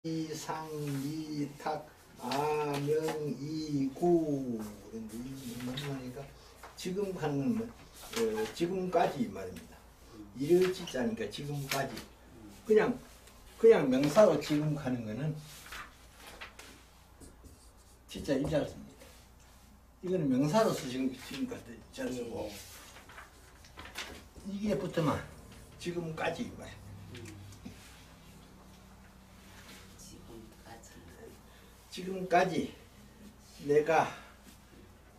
이상이탁 아명이구 그러니까 지금 하는 지금까지 말입니다. 이르지자니까 지금까지 그냥 명사로 지금 하는 거는 진짜 이자를 씁니다. 이거는 명사로서 지금까지 이자를 쓰고 이게 붙으면 지금까지 말. 지금까지 내가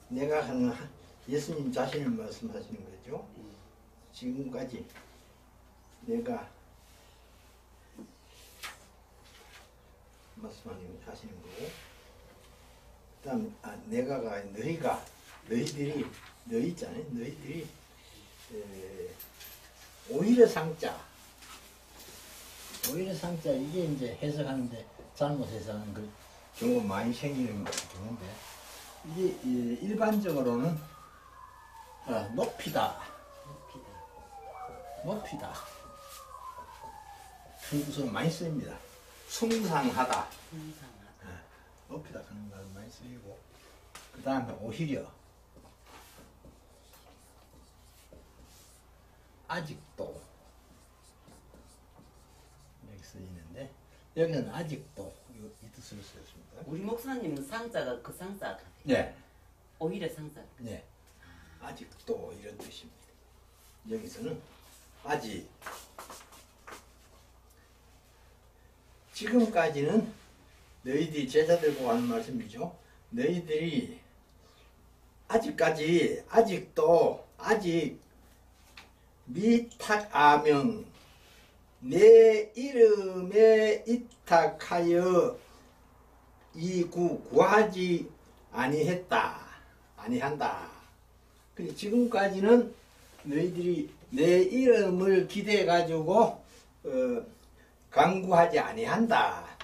하는 예수님 자신을 말씀하시는 거죠. 지금까지 내가 말씀하시는 거고, 그다음 내가가 너희들이 너희 있잖아요. 너희들이 오히려 상자 이게 이제 해석하는데 잘못 해석하는 그 경우가 많이 생기는 경우인데, 이게 일반적으로는 높이다 그런 뜻으로 많이 쓰입니다. 숭상하다 높이다 그런 말 많이 쓰이고, 그 다음에 오히려 아직도 이렇게 쓰이는데, 여기는 아직도 이 뜻으로 쓰였습니다. 우리 목사님은 상자가 그 상자 같아요. 네. 오히려 상자. 네. 아직도 이런 뜻입니다. 여기서는 아직 지금까지는 너희들이 제자들과 하는 말씀이죠. 너희들이 아직도 미탁아명 내 이름에 이탁하여 구하지 아니한다. 근데 지금까지는 너희들이 내 이름을 기대해 가지고 간구하지 아니한다.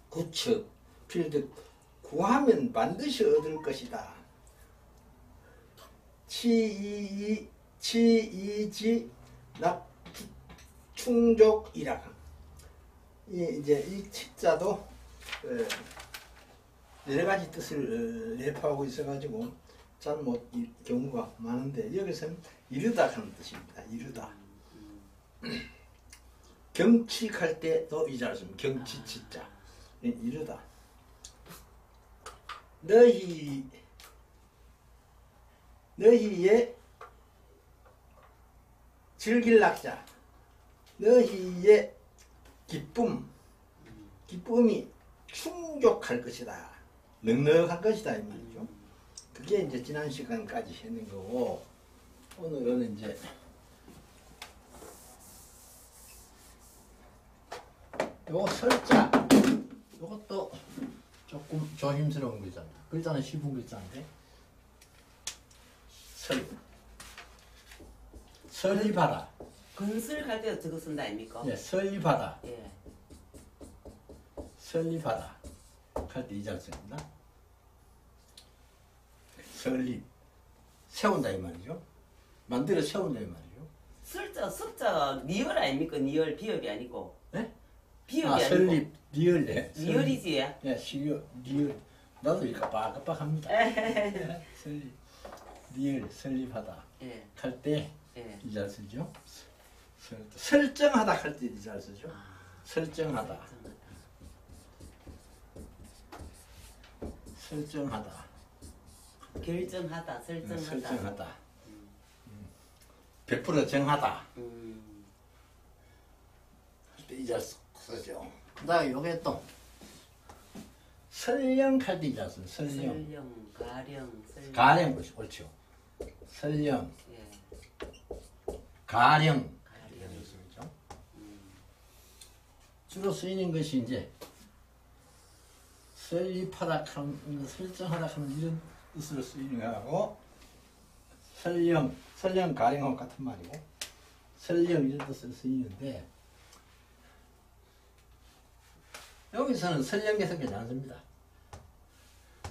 구측 필득 구하면 반드시 얻을 것이다. 치이지 충족이라. 이제 이 치자도 여러 가지 뜻을 내포하고 있어가지고 잘못 경우가 많은데, 여기서는 이르다 하는 뜻입니다. 이르다. 경칙할 때도 이 자를 씁니다. 경치 치자. 이르다. 너희의 즐길 낙자, 너희의 기쁨이 충족할 것이다. 넉넉할 것이다 이 말이죠. 그게 이제 지난 시간까지 했는 거고, 오늘은 이제 요 설자, 요것도 조금 조심스러운 거잖아. 글자는 쉬운 글자인데, 설립하라. 건설할 때도 저거 쓴다 아닙니까? 네, 설립하라. 예. 설립하라 할 때 이 잘 씁니다. 설립, 세운다 이 말이죠. 만들어 세운다 이 말이죠. 석자 리얼 아닙니까? 리얼 비읍이 아니고. 네? 비읍이 아니고. 설립, 리얼. 네. 리얼이지. 네, 리얼. 나도 이렇게 빡빡합니다. 설립, 리얼, 설립하다. 예. 할 때 이 잘 예. 쓰죠. 설정하다 할 때 이 잘 쓰죠. 설정하다. 결정하다, 설정하다. 설정하다. 100% 정하다. 할 때 이 잘 쓰죠. 그 다음에 요게 또 설령할 때 이 잘 써요. 설령. 가령 옳죠. 설령. 예. 가령. 주로 쓰이는 것이 이제 설립하다 하는, 설정하다 하는 이런 뜻으로 쓰이는 거하고, 설령, 가령하고 같은 말이고, 설령 이런 뜻으로 쓰이는데, 여기서는 설령 해도 괜찮습니다.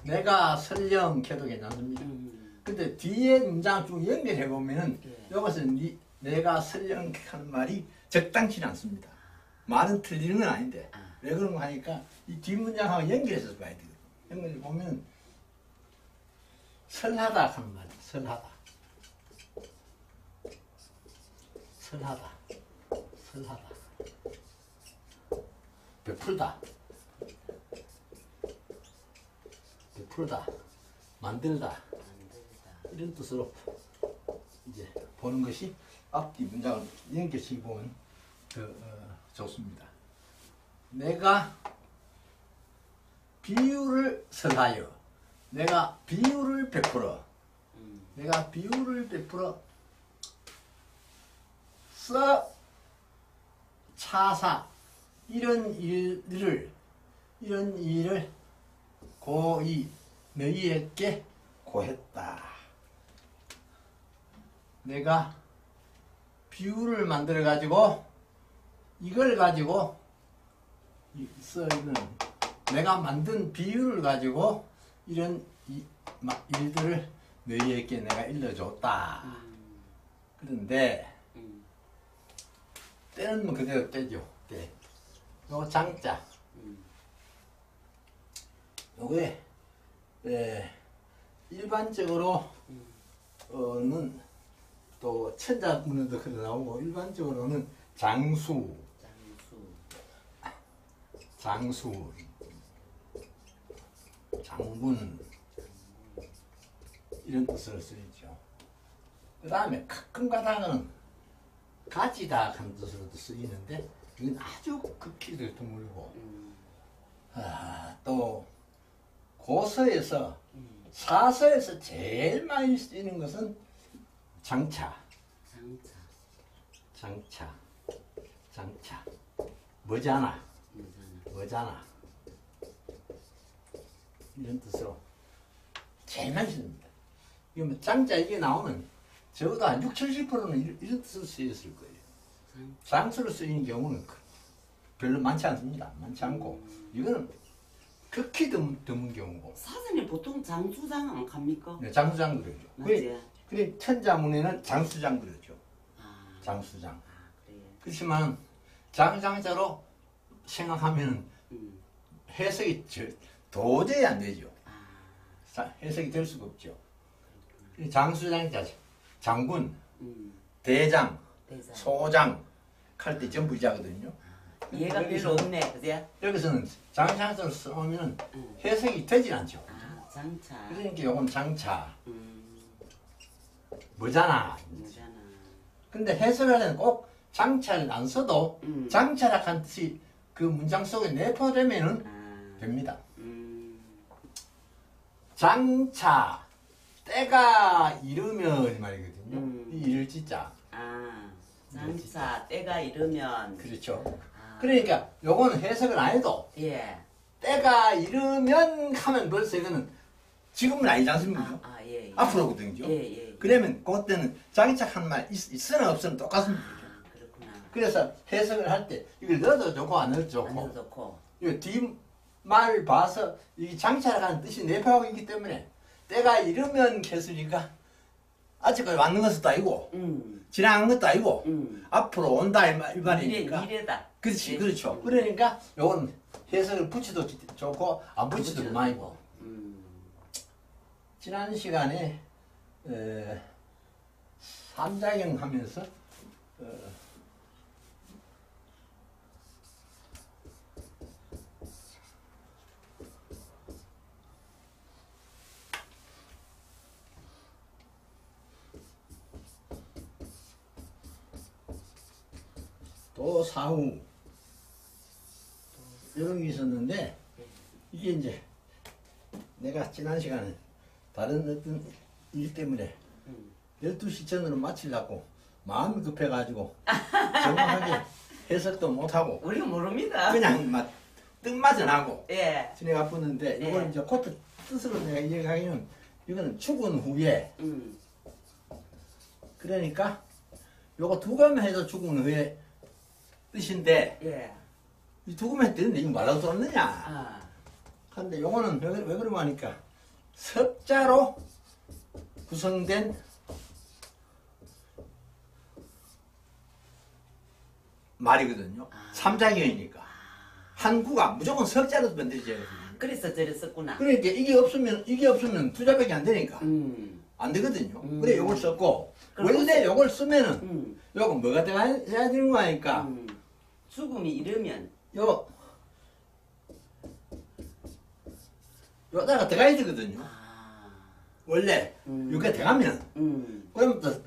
내가 설령 해도 괜찮습니다. 근데 뒤에 문장 쭉 연결해 보면은, 여기서 내가 설령 하는 말이 적당치 않습니다. 말은 틀리는 건 아닌데 아. 왜 그런 거 하니까 이 뒷문장하고 연결해서 봐야 되거든. 연결해 보면 설하다 하는 말이야. 설하다. 설하다. 설하다. 베풀다. 베풀다. 만들다. 만들다. 이런 뜻으로 이제 보는 것이 앞뒤 문장을 연결시 보면 좋습니다. 내가 비유를 설하여, 내가 비유를 베풀어, 내가 비유를 베풀어 써 차사 이런 일을 고이 너희에게 고했다. 내가 비유를 만들어 가지고 이걸 가지고 써있는 내가 만든 비유를 가지고 이런 일들을 너희에게 내가 일러줬다. 그런데 때는 뭐 그대로 때죠. 때. 요 장자. 요게 일반적으로는 또 천자문에도 그래 나오고 일반적으로는 장수, 장군 이런 뜻을 쓰이죠. 그 다음에 가끔 가다가는 가지다 하는 뜻으로도 쓰이는데 이건 아주 극히 드물고 또 고서에서 사서에서 제일 많이 쓰이는 것은 장차. 뭐잖아. 이런 뜻으로 제일 많이 씁니다. 이거 뭐 장자 이게 나오면 적어도 한 60~70%는 이런 뜻으로 쓰였을 거예요. 장수로 쓰이는 경우는 별로 많지 않습니다. 많지 않고 이거는 극히 드문 경우고. 사전에 보통 장수장 안 갑니까? 네, 장수장 그러죠. 맞지? 그래 천자문에는 장수장 그러죠. 아, 장수장. 그래. 그렇지만 장자로 생각하면 해석이 도저히 안 되죠. 해석이 될 수가 없죠. 장수장자, 장군, 대장, 소장 할 때 전부 이자거든요. 얘가 별로 없네, 그제? 여기서는 장자로 써오면 해석이 되질 않죠. 아, 장차. 그러니까 요건 장차. 뭐잖아. 뭐잖아. 근데 해석을 하려면 꼭 장차를 안 써도 장차라 한 뜻이 그 문장 속에 내포되면은 됩니다. 장차 때가 이르면 이 말이거든요. 이 이를 짓자. 아, 장차 때가 이르면. 그렇죠. 아. 그러니까 요거는 해석을 안 해도 예. 때가 이르면 하면 벌써 이거는 지금은 아니지 않습니까? 예. 앞으로거든요. 예. 그러면 그때는 장착한 말 있으나 없으나 똑같습니다. 그렇구나. 그래서 해석을 할 때 이걸 넣어도 좋고 안 넣어도 좋고. 안 넣어도 좋고. 이 뒷말을 봐서 이 장차라는 뜻이 내포하고 있기 때문에 때가 이르면 했으니까 아직까지 왔는 것도 아니고 지나간 것도 아니고 앞으로 온다 이 말이니까. 미래다. 그렇지, 그렇죠. 그러니까 요건 해석을 붙여도 좋고 안 붙여도 그만이고. 지난 시간에 삼자경 하면서 또 사후 이런 게 있었는데 이게 이제 내가 지난 시간에 다른 어떤 일 때문에 12시 전으로 마치려고 마음이 급해가지고 정확하게 해석도 못하고 우리가 모릅니다. 그냥 막 뜻맞은 하고 예. 진행가 뿌는데 이걸 이제 코트 뜻으로 내가 이해하기는 이거는 죽은 후에 그러니까 요거 두 가면 해도 죽은 후에 뜻인데 예. 이 두 가면 되는데 이거 말라고 들었느냐 아. 근데 요거는 왜 그러고 하니까 섭자로 구성된 말이거든요. 삼자경이니까. 한구가 무조건 석자로 만들어져야 되거든요. 그래서 저를 썼구나. 그러니까 이게 없으면 투자밖에 안 되니까. 안 되거든요. 그래 요걸 썼고 원래 요걸 쓰면은 요거 뭐가 들어가야 되는 거 아니까 죽음이 이러면 요다가 들어가야 되거든요. 원래 요게 들어가면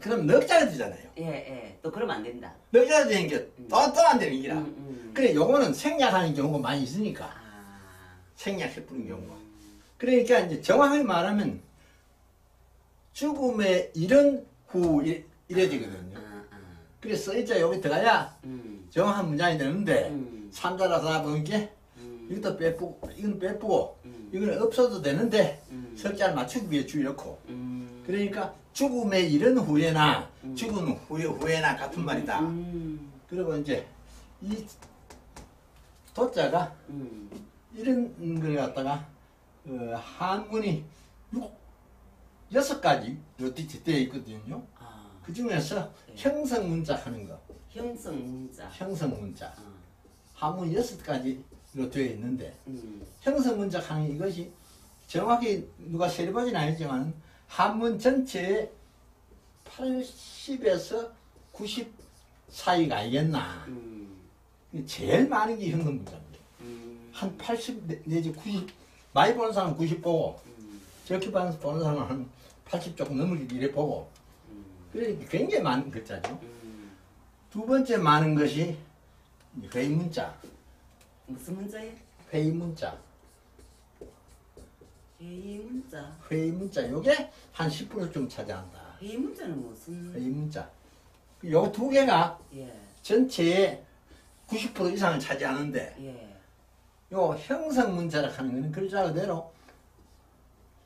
그럼 넉자가 되잖아요. 예. 또 그러면 안 된다. 넉자가 되는 게 또 안 되는 기라. 그래 요거는 생략하는 경우가 많이 있으니까 생략해버린 경우가. 그러니까 이제 정확하게 말하면 죽음의 이런 후 이래 되거든요. 그래서 써있자 여기 들어가야 정확한 문장이 되는데 삼자라서 하는 게 이것도 빼쁘고 이건 빼쁘고 이거는 없어도 되는데 석자를 맞추기 위해 주의넣고 그러니까 죽음의 이런 후에나 죽은 후에나 같은 말이다. 그리고 이제 이 도자가 이런 걸 갖다가 한문이 6가지 되어 있거든요. 그 중에서 형성문자 하는 거. 형성문자. 형성문자. 한문 6가지로 되어 있는데 형성문자 하는 이것이 정확히 누가 세려보진 아니지만 한문 전체의 80에서 90 사이가 아니겠나. 제일 많은 게 형성문자입니다. 한 80 내지 90 많이 보는 사람은 90 보고 적게 보는 사람은 한 80 조금 넘을 이래 보고 그러니까 굉장히 많은 글자죠. 두 번째 많은 것이 회의문자. 무슨 문자예요? 회의문자. 회의문자. 회의문자 요게 한 10%좀 차지한다. 회의문자는 무슨? 회의문자. 요 두 개가 전체의 90% 이상을 차지하는데 요 형성문자라 하는 거는 글자 그대로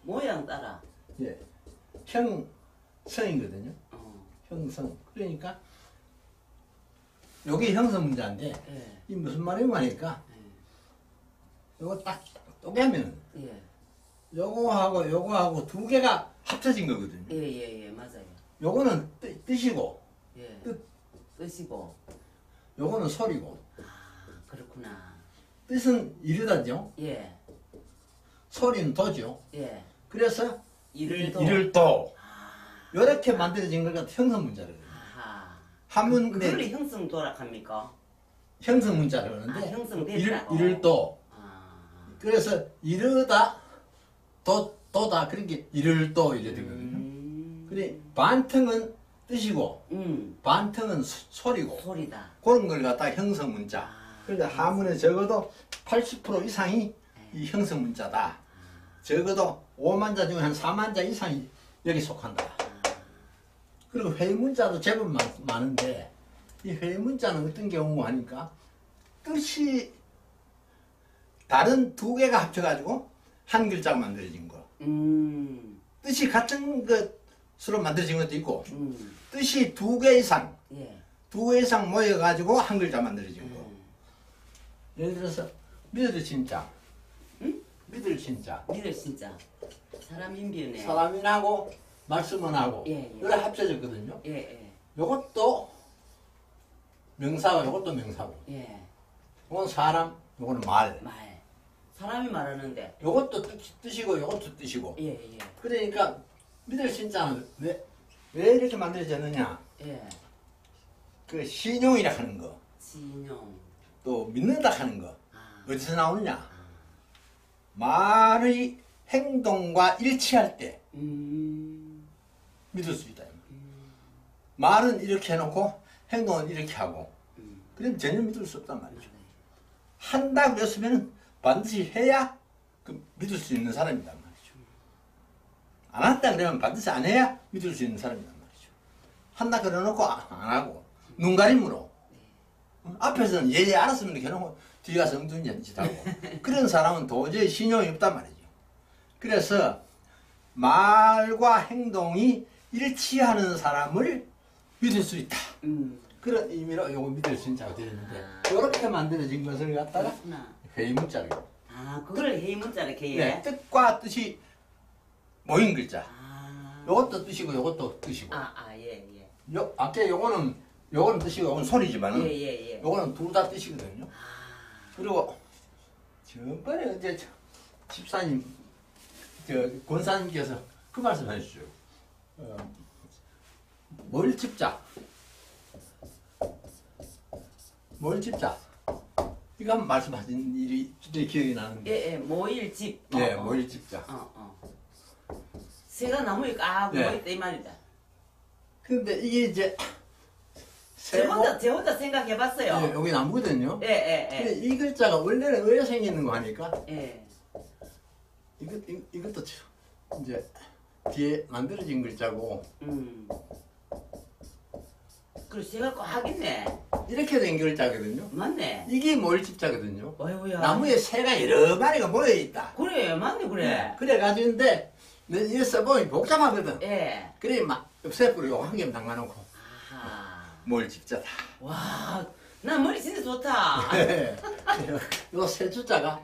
모양 따라. 형성이거든요. 형성. 그러니까 요게 형성문자인데 이 무슨 말이고 하니까 요거 딱 쪼개면 요거하고 두 개가 합쳐진 거거든요. 맞아요. 요거는 뜻이고 뜻이고 요거는 소리고 그렇구나. 뜻은 이르다죠. 소리는 도죠. 그래서 이를 도 요렇게 만들어진 걸 갖다 형성문자를 한문 그걸 형성도라 합니까? 형성문자를 그러는데 형성됐다고. 이를 도 그래서 이르다 도다 그러니까 이를 도 이래 되거든요. 그래 반통은 뜻이고 반통은 소리고 소리다. 그런 걸 갖다 형성문자. 그러니까 한문에 적어도 80% 이상이 이 형성문자다. 적어도 5만 자 중에 한 4만 자 이상이 여기 속한다. 그리고 회의문자도 제법 많은데 이 회의문자는 어떤 경우 하니까 뜻이 다른 두 개가 합쳐가지고 한 글자가 만들어진 거. 뜻이 같은 것으로 만들어진 것도 있고 뜻이 두 개 이상 모여가지고 한 글자 만들어진 거. 예를 들어서 믿을 진짜 믿을 진짜 사람 인비네. 사람이라고 말씀은 하고 이래 합쳐졌거든요. 요것도 명사고 요것도 명사고 요건 사람 요거는 말 사람이 말하는데 요것도 뜻이고 요것도 뜻이고 그러니까 믿을 진짜는 왜 이렇게 만들어졌느냐 그 신용이라 하는 거 신용 또 믿는다 하는 거 어디서 나오느냐 말의 행동과 일치할 때 믿을 수 있다. 말은 이렇게 해놓고 행동은 이렇게 하고 그럼 전혀 믿을 수 없단 말이죠. 한다 그랬으면 반드시 해야 믿을 수 있는 사람이란 말이죠. 안 한다 그러면 반드시 안 해야 믿을 수 있는 사람이란 말이죠. 한다 그래놓고 안 하고 눈 가림으로 앞에서는 예예 알았으면 이렇게 해놓고 뒤에 가서 엉뚱한 짓 하고 그런 사람은 도저히 신용이 없단 말이죠. 그래서 말과 행동이 일치하는 사람을 믿을 수 있다. 그런 의미로 요거 믿을 수 있다고 되어 있는데 이렇게 만들어진 것을 갖다가 회의문자를 그걸 회의문자를 개해? 뜻과 뜻이 모인 글자. 요것도 뜻이고 요것도 뜻이고. 예. 아까 요거는 요거는 뜻이고 요거는 소리지만은 예예예. 요거는 둘 다 뜻이거든요. 아, 그리고 저번에 어제 집사님 권사님께서 그 말씀 하셨죠. 뭘 집자 이거 한번 말씀하신 일이 진짜 기억이 나는데. 예예. 모일집. 네, 뭘 집자. 새가 나무에 까 네. 모있다 이 말이다. 근데 이게 이제 제 혼자 생각해봤어요. 네, 여기 나무거든요. 예예예. 근데 이 글자가 원래는 의에 생기는 거 하니까 예. 이것도 이제 뒤에 만들어진 글자고 그리고 새가 꽉 있네. 이렇게 된 글자거든요. 맞네. 이게 뭘 집자거든요. 어이구야. 나무에 새가 여러 마리가 모여 있다. 그래 맞네 그래. 그래 가지고인데 이거 써보면 복잡하거든. 예. 그래 막 옆세부로 요거 한 개만 담가놓고 아하. 뭘 집자다. 와, 나 머리 진짜 좋다. 요 세 줄자가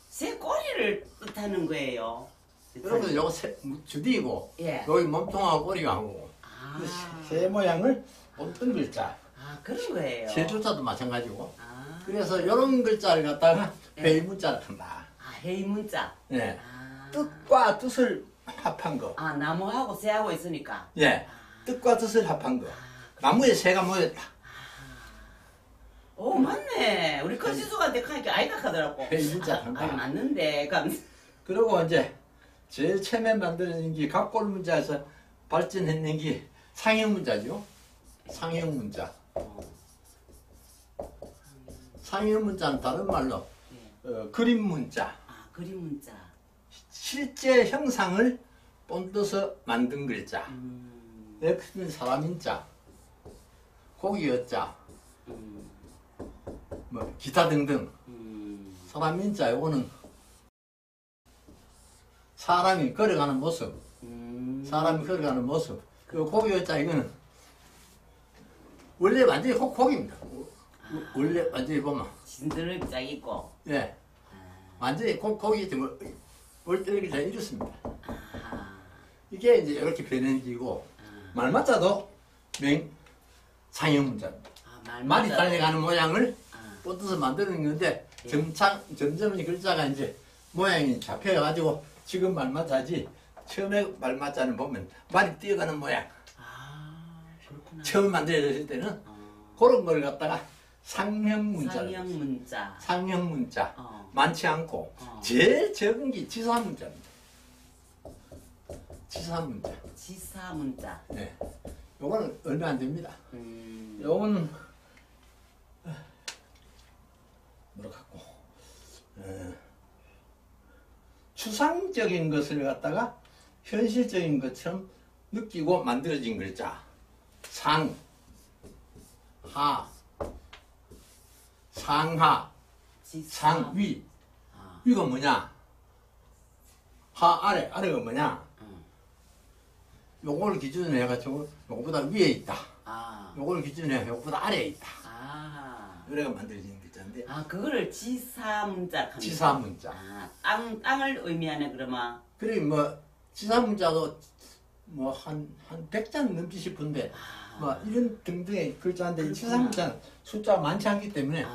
새 꼬리를 뜻하는 거예요. 여러분 요거 주디고 예. 여기 몸통하고 꼬리가 하고 아, 새 모양을 본뜬 글자. 아 그런 거예요. 세 줄자도 마찬가지고. 아, 그래서 이런 글자를 갖다가 예. 회의문자를 한다. 아 해문자. 네. 아, 뜻과 뜻을 합한 거. 아 나무하고 새하고 있으니까. 예. 뜻과 뜻을 합한 거. 나무에 새가 모였다. 오 맞네. 우리 커지수한테 하니까 아이가 하더라고. 회의문자 아, 한다. 맞는데 그리고 이제 제일 처음에 만들어진 게 갑골 문자에서 발전했는 게 상형 문자죠. 상형 문자. 상형 문자는 다른 말로 예. 그림 문자. 아 그림 문자. 실제 형상을 본떠서 만든 글자. 그 사람인자, 고기 여자, 뭐 기타 등등. 사람인자 요거는 사람이 걸어가는 모습. 사람이 걸어가는 모습. 그 고기 여자 이거는 원래 완전히 고기입니다. 원래 완전히 보면 진드를 짝 있고. 예 완전히 고기 뭐 얼떨기 잘 이렇습니다. 이게 이제 이렇게 변해지고 말맞자도 상형 문자입니다. 말이 달려가는 모양을 뻗어서 만드는 건데 점점 이 글자가 이제 모양이 잡혀가지고 지금 말맞자지 처음에 말맞자는 보면 말이 뛰어가는 모양. 그렇구나. 처음 만들어졌을 때는 그런 걸 갖다가 상형 문자. 상형 문자. 상형 문자. 많지 않고 제일 적은 게 지사 문자입니다. 지사 문자. 지사 문자. 네. 요거는 얼마 안 됩니다. 요건 뭐라 갖고 추상적인 것을 갖다가 현실적인 것처럼 느끼고 만들어진 글자. 상, 하, 상하, 지사. 상위. 위가 뭐냐? 하 아래, 아래가 뭐냐? 요걸 기준으로 해가지고 요거보다 위에 있다. 요걸 기준으로 해서 요거보다 아래에 있다. 그래가 만들어진 글자인데. 그거를 지사 문자. 지사 문자. 땅을 의미하네 그러면. 그래 뭐 지사 문자도 뭐 한 100장 넘지 싶은데 뭐 이런 등등의 글자인데 이 지사 문자는 숫자가 많지 않기 때문에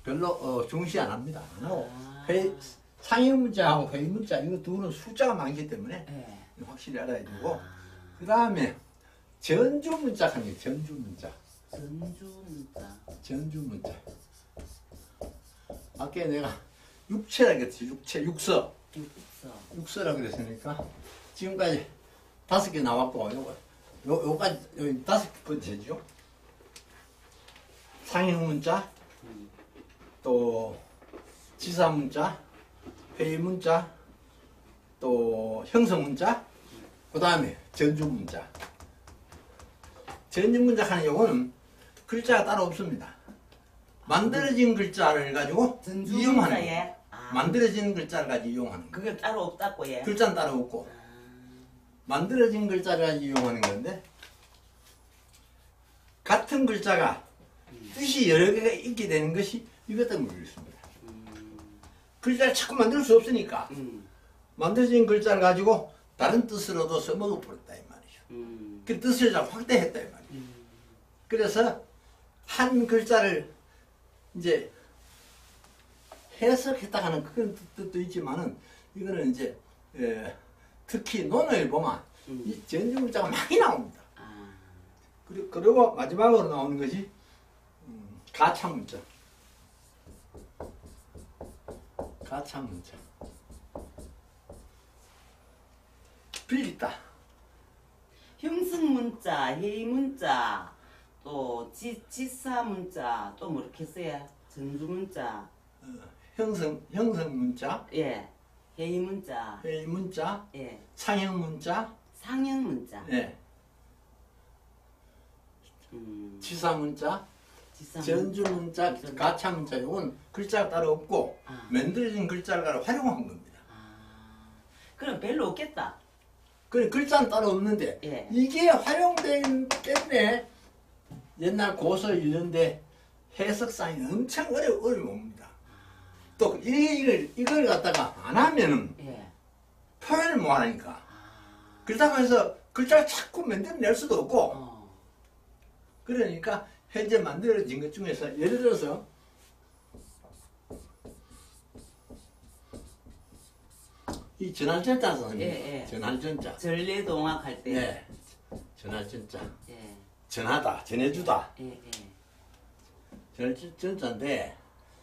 별로 중시 안 합니다. 안 하고 상형 문자하고 회의 문자 이거 둘은 숫자가 많기 때문에 확실히 알아야 되고 그 다음에 전주 문자 하는 게 전주 문자. 전주 문자. 전주 문자. 아까 내가 육체라 그랬지. 육서. 육서라 그랬으니까 지금까지 5개 나왔고 요까지 여기 5번째죠. 상형 문자, 또 지사 문자, 회의 문자, 또 형성 문자, 그 다음에 전주 문자. 전주 문자 하는 요거는 글자가 따로 없습니다. 만들어진 글자를 가지고 이용하는 거예요. 만들어진 글자를 가지고 이용하는 거예요. 그게 따로 없다고 예. 글자는 따로 없고 만들어진 글자를 가지고 이용하는 건데 같은 글자가 뜻이 여러 개가 있게 되는 것이 이것 때문에 그렇습니다. 글자를 자꾸 만들 수 없으니까 만들어진 글자를 가지고 다른 뜻으로도 써먹어 버렸다 이 말이죠. 그 뜻을 좀 확대했다 이 말이죠. 그래서 한 글자를 이제 해석했다 하는 그런 뜻도 있지만은 이거는 이제 특히 논어에 보면 이 전주 문자가 많이 나옵니다. 그리고 마지막으로 나오는 것이 가참 문자. 가참 문자. 빌리다. 형성 문자, 회의 문자, 또 지사 문자, 또 뭐 이렇게 써야 전주 문자. 형성 문자, 예. 회의 문자. 회의 문자, 예. 상형 문자, 상형 문자. 예. 지사 문자, 전주 문자, 가참 문자. 이건 글자가 따로 없고 만들어진 글자를 활용한 겁니다. 그럼 별로 없겠다. 그래 글자는 따로 없는데 예. 이게 활용되기 때문에 옛날 고서 이런데 해석상이 엄청 어려웁니다. 또 이걸 갖다가 안 하면은 예. 표현을 못 하니까 그렇다고 해서 글자를 자꾸 만들어낼 수도 없고 그러니까 현재 만들어진 것 중에서 예를 들어서 이 전할전자 선생님, 예, 예. 전할전자. 전래동학 할 때. 네, 전할전자. 예. 전하다, 전해주다. 예, 예. 전할전자인데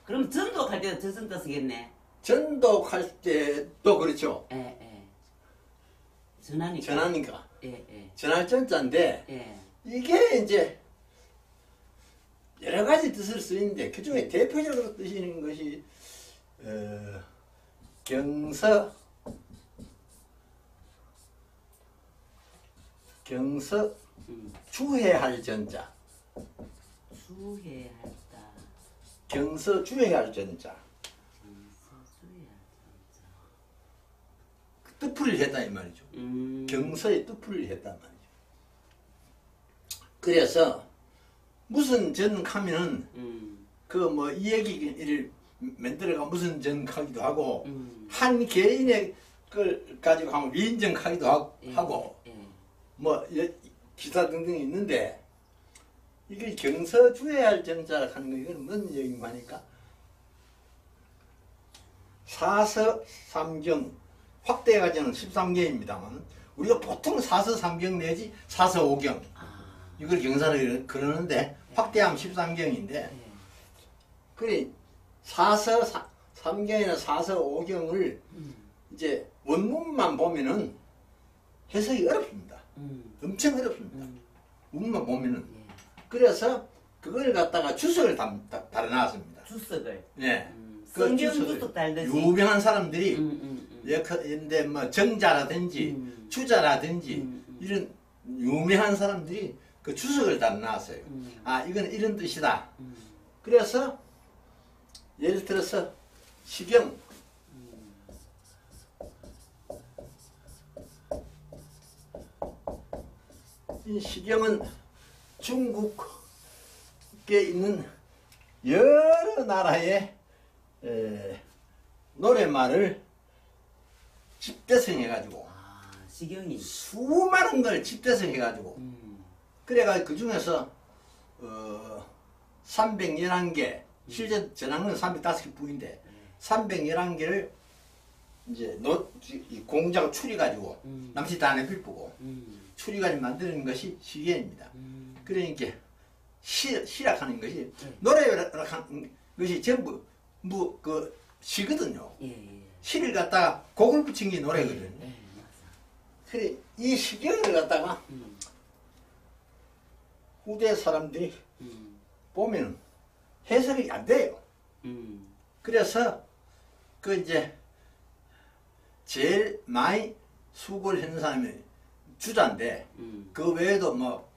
그럼 전도할 때도 저전자 쓰겠네. 전독할 때도 그렇죠. 예, 예. 전하니까. 전하니까. 예, 예. 전할전자인데 예. 이게 이제 여러 가지 뜻을 쓰이는데 그 중에 대표적으로 쓰이는 것이 경서 주해할 전자. 주해할다. 경서 주해할 전자. 경서 주해할 전자. 그 뜻풀이를 했다 이 말이죠. 경서의 뜻풀이를 했단 말이죠. 그래서 무슨 전하면은 그 뭐 이 얘기를 만들어가 무슨 전하기도 하고 한 개인의 걸 가지고 하면 위인전하기도 하고 뭐 기사 등등이 있는데 이게 경서 주해할 전자라 하는 거 이건 무슨 얘기인가 하니까 사서 삼경 확대해가지고는 13개입니다만 우리가 보통 사서 삼경 내지 사서 오경 이걸 경사를 그러는데 확대하면 13경인데 그래 사서 삼경이나 사서 오경을 이제 원문만 보면은 해석이 어렵습니다. 엄청 어렵습니다. 원문만 보면은 그래서 그걸 갖다가 주석을 달아놨습니다. 주석을. 예. 성경 주석 달듯이. 유명한 사람들이 예컨대 뭐 정자라든지 주자라든지 이런 유명한 사람들이 그 주석을 달아놨어요. 아 이건 이런 뜻이다. 그래서 예를 들어서 시경 이 시경은 중국에 있는 여러 나라의 노래말을 집대성해가지고 시경이 수많은 걸 집대성해가지고 그래가 그 중에서 311개 실제 전학은 305개 뿐인데 311개를 이제 공장 추리가지고 남시 다 내빌쁘고 추리가지고 만드는 것이 시계입니다. 그러니까 시락하는 것이 노래라는 것이 전부 그 시거든요. 시를 갖다가 곡을 붙인 게 노래거든요. 그래 이 시경을 갖다가 후대 사람들이 보면 해석이 안 돼요. 그래서 그 이제 제일 많이 수고를 했는 사람이 주자인데 그 외에도 뭐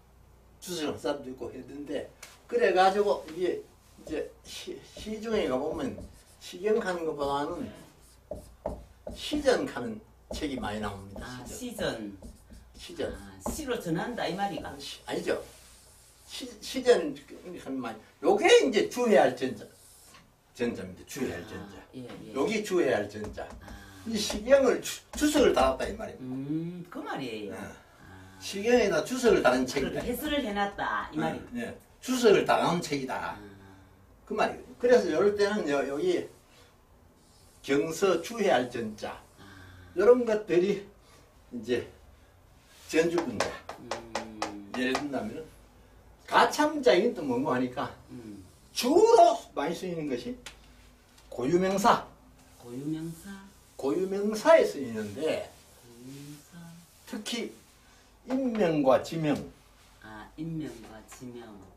주석을 한 사람도 있고 했는데 그래가지고 이게 이제 시중에 가보면 시경하는 것보다는 시전하는 책이 많이 나옵니다. 아, 시전. 시로 전한다 이 말이가. 아니죠. 시전 하는 말. 요게 이제 주해할 전자입니다. 주해할 전자. 여기 주해할 전자. 이 시경을 주석을 달았다 이 말이에요. 그 말이에요. 시경에다 주석을 달은 책이다. 그렇게 해설을 해놨다 이 말이. 네. 주석을 달아놓은 책이다. 그 말이에요. 그래서 이럴 때는 여기 경서 주해할 전자 이런 것들이 이제 전주분자. 예를 든다면 가차문자 이건 또 뭔고 하니까 주로 많이 쓰이는 것이 고유명사. 고유명사에 쓰이는데 특히 인명과 지명. 인명과 지명.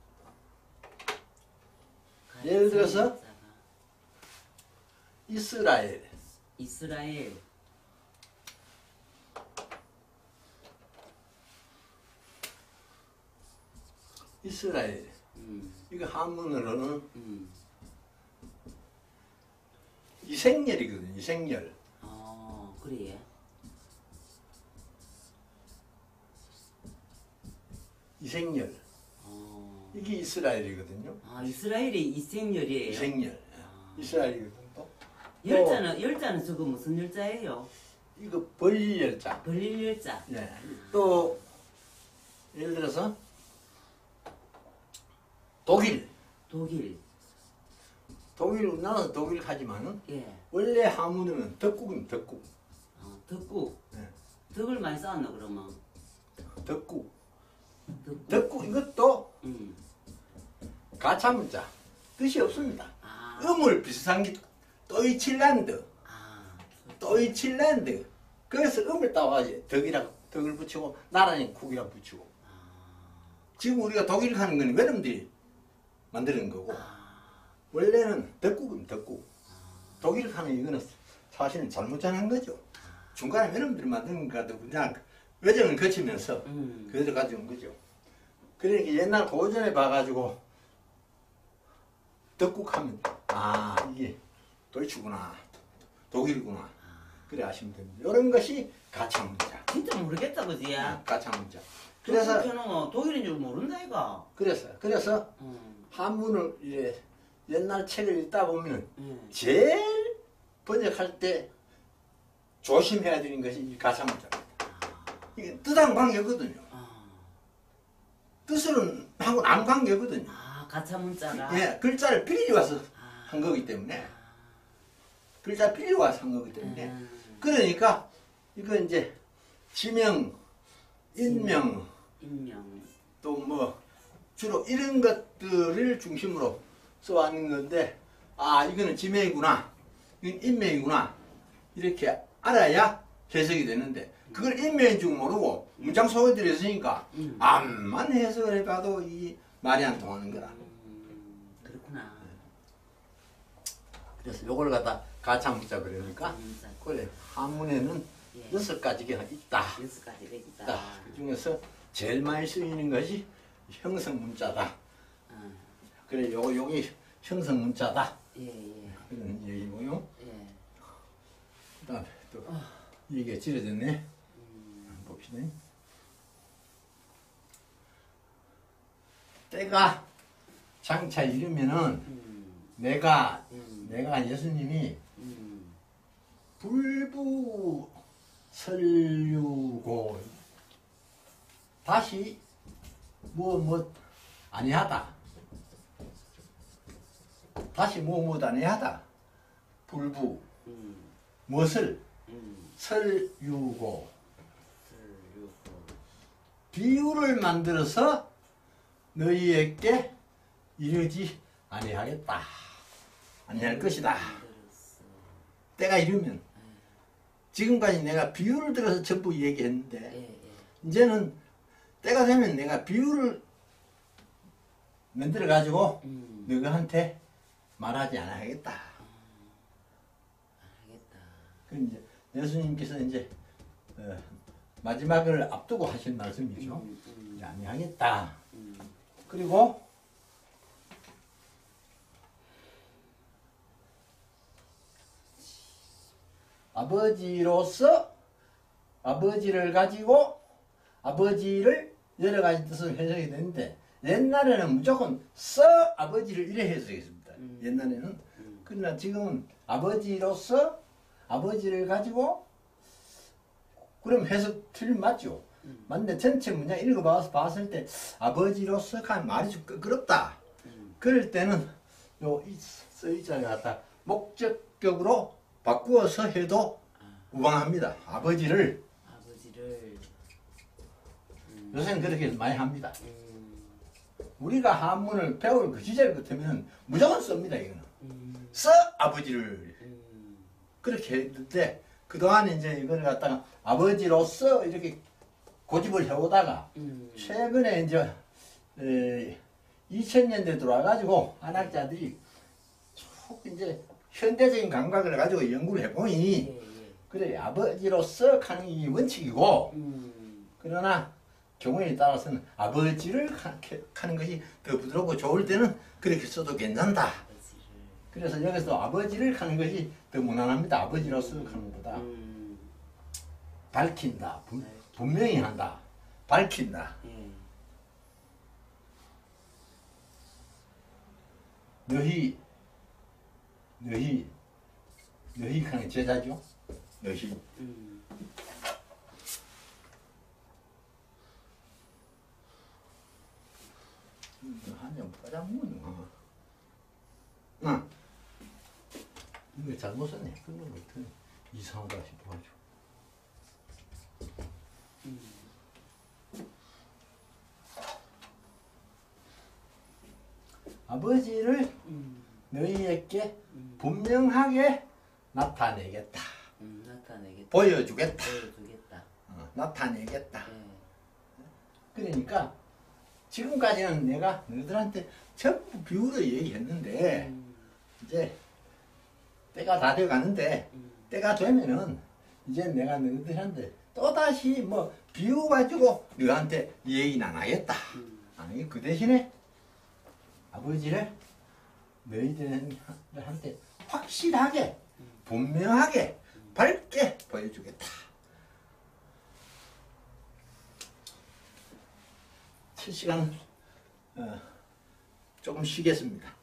예를 들어서 이스라엘. 이거 한문으로는 이생열이거든요. 이생열. 그래. 이생열. 이게 이스라엘이거든요. 이스라엘이 이생열이에요. 이생열. 이스라엘이거든요. 또 열자는 저거 무슨 열자예요? 이거 벌릴열자. 벌릴열자. 네. 또 예를 들어서 독일. 우리나라는 독일 하지만은 원래 한문으로는 덕국입니다. 덕국. 덕국. 네. 덕을 많이 쌓았나 그러면? 덕국 이것도 가차문자 뜻이 없습니다. 음을 비슷한 게 도이칠란드. 그래서 음을 따와야지 덕을 붙이고 나라는 국이라고 붙이고. 지금 우리가 독일 하는 건 외놈들이 만드는 거고 원래는 덕국입니다. 덕국. 독일 하는 이거는 사실은 잘못 전한 거죠. 중간에 외놈들이 만드는 거 같아도 그냥 외정을 거치면서 그대로 가져온 거죠. 그러니까 옛날 고전에 봐가지고 덕국하면 이게 도이치구나, 독일구나 그래 아시면 됩니다. 이런 것이 가차문자. 진짜 모르겠다 그지? 가차문자. 그래서 독일인 줄 모른다 이가. 그래서 한문을 이제 옛날 책을 읽다 보면 제일 번역할 때 조심해야 되는 것이 이 가차문자입니다. 이게 뜻하고 관계없거든요. 뜻은 하고는 아무 관계없거든요. 가차문자가. 예, 글자를 빌려 와서 한 거기 때문에. 그러니까 이거 이제 지명, 인명, 또 뭐 주로 이런 것들을 중심으로 써왔는 건데 이거는 지명이구나, 이건 인명이구나 이렇게 알아야 해석이 되는데 그걸 인명인 줄 모르고 문장 속에 들어있으니까 암만 해석을 해봐도 이 말이 안 통하는 거라. 그렇구나. 그래서 요걸 갖다 가차문자 그러니까 그래 한문에는 6가지가 있다. 그 중에서 제일 많이 쓰이는 것이 형성문자다. 그래 요게 형성문자다. 그런 얘기고요. 그다음에 또 이게 지어졌네. 봅시다. 때가 장차 이르면은 내가 예수님이 불부 설유고 다시 뭐 아니하다. 다시 뭐 아니하다. 불부 무엇을 설유고 비유를 만들어서 너희에게 이르지 아니하겠다. 아니할 것이다. 때가 이르면 지금까지 내가 비유를 들어서 전부 얘기했는데 이제는 때가 되면 내가 비유를 만들어 가지고 너희한테 말하지 않아야겠다. 그 이제 예수님께서 이제 마지막을 앞두고 하신 말씀이죠. 이제 아니하겠다. 그리고 아버지로서 아버지를 가지고 아버지를 여러 가지 뜻으로 해석이 되는데 옛날에는 무조건 아버지를 이래 해석했습니다. 옛날에는. 그러나 지금은 아버지로서 아버지를 가지고 그럼 해석 틀림 맞죠? 만데 전체 문장 읽어봐서 봤을 때 아버지로서 하는 말이 좀 끄끄럽다. 그럴 때는 이 쓰이자를 갖다 목적격으로 바꾸어서 해도 우방합니다. 아버지를 요새는 그렇게 많이 합니다. 우리가 한문을 배울 그 시절 같으면 무조건 씁니다. 이거는 써 아버지를 그렇게 했는데 그동안 이제 이걸 갖다가 아버지로서 이렇게 고집을 해오다가 최근에 이제 2000년대 들어와가지고 한학자들이 쭉 이제 현대적인 감각을 가지고 연구를 해보니 그래 아버지로서 하는 이 원칙이고 그러나 경우에 따라서는 아버지를 하는 것이 더 부드럽고 좋을 때는 그렇게 써도 괜찮다. 그래서 여기서 아버지를 하는 것이 더 무난합니다. 아버지로서 하는 것보다 밝힌다, 분명히 한다, 밝힌다. 너희 하는 제자죠. 너희. 한점 빠져먹는 응. 이거 잘못 썼네. 끊는 거 같아. 이상하다 싶어가지고. 아버지를 너희에게 분명하게 나타내겠다. 보여주겠다. 나타내겠다. 그러니까 지금까지는 내가 너희들한테 전부 비유로 얘기했는데 이제 때가 다 돼가는데 때가 되면은 이제 내가 너희들한테 또다시 뭐 비유 가지고 너한테 얘기는 안 하겠다. 아니 그 대신에 아버지를 너희들한테 확실하게 분명하게 밝게 보여주겠다. 7시간 조금 쉬겠습니다.